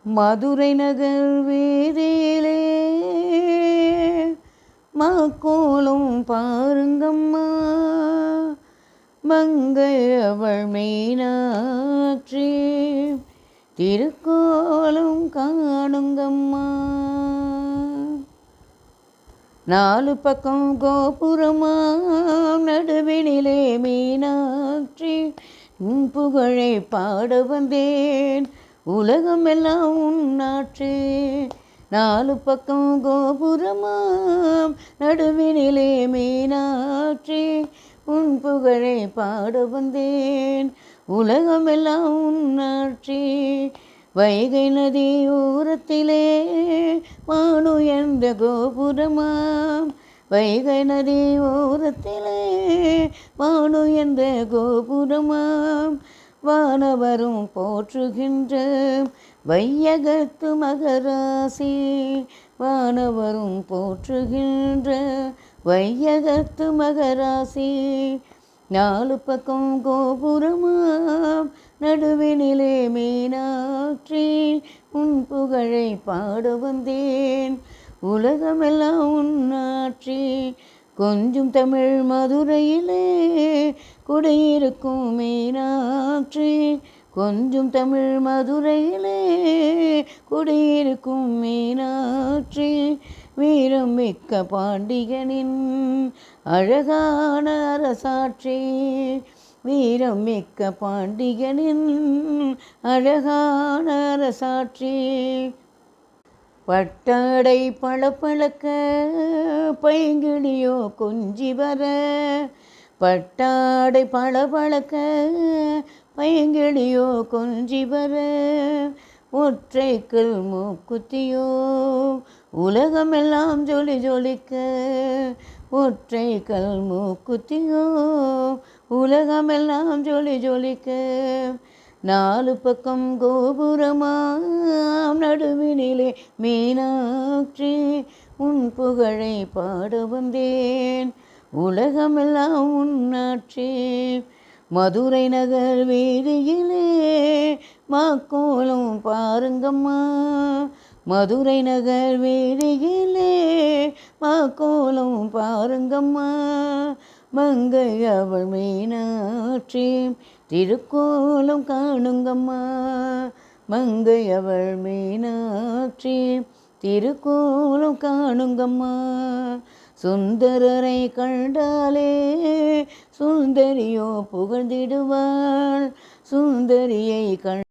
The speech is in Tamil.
மதுரை நகர் வீதியிலே மாக்கோலும் பாருங்கம்மா, மங்கை அவள் மீனாட்சி திருக்கோலம் காணுங்கம்மா. நாலு பக்கம் கோபுரமாம் நடுவினிலே மீனாட்சி உன் புகழை பாட வந்தேன், உலகமெல்லாம் உன்னாட்சி. நாலு பக்கம் கோபுரமாம் நடுவினிலே மீனாட்சி உன் புகழை பாட வந்தேன், உலகமெல்லாம் உன்னாட்சி. வைகை நதி ஓரத்திலே வானுயர்ந்த கோபுரமாம், வைகை நதி ஓரத்திலே வானுயர்ந்த கோபுரமாம், வானவரும் போற்றுகின்ற வையகத்து மகராசி, வானவரும் போற்றுகின்ற வையகத்து மகராசி. நாலு பக்கம் கோபுரமாம் நடுவினிலே மீனாட்சி உன் புகழை பாட வந்தேன், உலகமெல்லாம் உன்னாட்சி. கொஞ்சம் தமிழ் மதுரையிலே குடியிருக்கும் மீனாட்சி, கொஞ்சம் தமிழ் மதுரையிலே குடியிருக்கும் மீனாட்சி. வீரம் மிக்க பாண்டியனின் அழகான அரசாட்சி, வீரம் மிக்க பாண்டியனின் அழகான அரசாட்சி. பட்டாடை பளபளக்க பைங்கிளியோ கொஞ்சி வர, பட்டாடை பளபளக்க பைங்கிளியோ கொஞ்சி வர, ஒற்றைக்கல் மூக்குத்தியோ உலகமெல்லாம் ஜொலி ஜொலிக்க, ஒற்றைக்கல் மூக்குத்தியோ உலகமெல்லாம் ஜொலி ஜொலிக்க. நாலு பக்கம் கோபுரமாம் நடுவினிலே மீனாட்சி உன் புகழை பாட வந்தேன், உலகமெல்லாம் உன்னாட்சி. மதுரை நகர் வீதியிலே மாக்கோலும் பாருங்கம்மா, மதுரை நகர் வீதியிலே மாக்கோலும் பாருங்கம்மா, மங்கை அவள் மீனாட்சி திருக்கோலம் காணுங்கம்மா, மங்கை அவள் மீனாட்சி திருக்கோலம் காணுங்கம்மா. சுந்தரரை கண்டாலே சுந்தரியோ புகழ்ந்திடுவாள், சுந்தரியை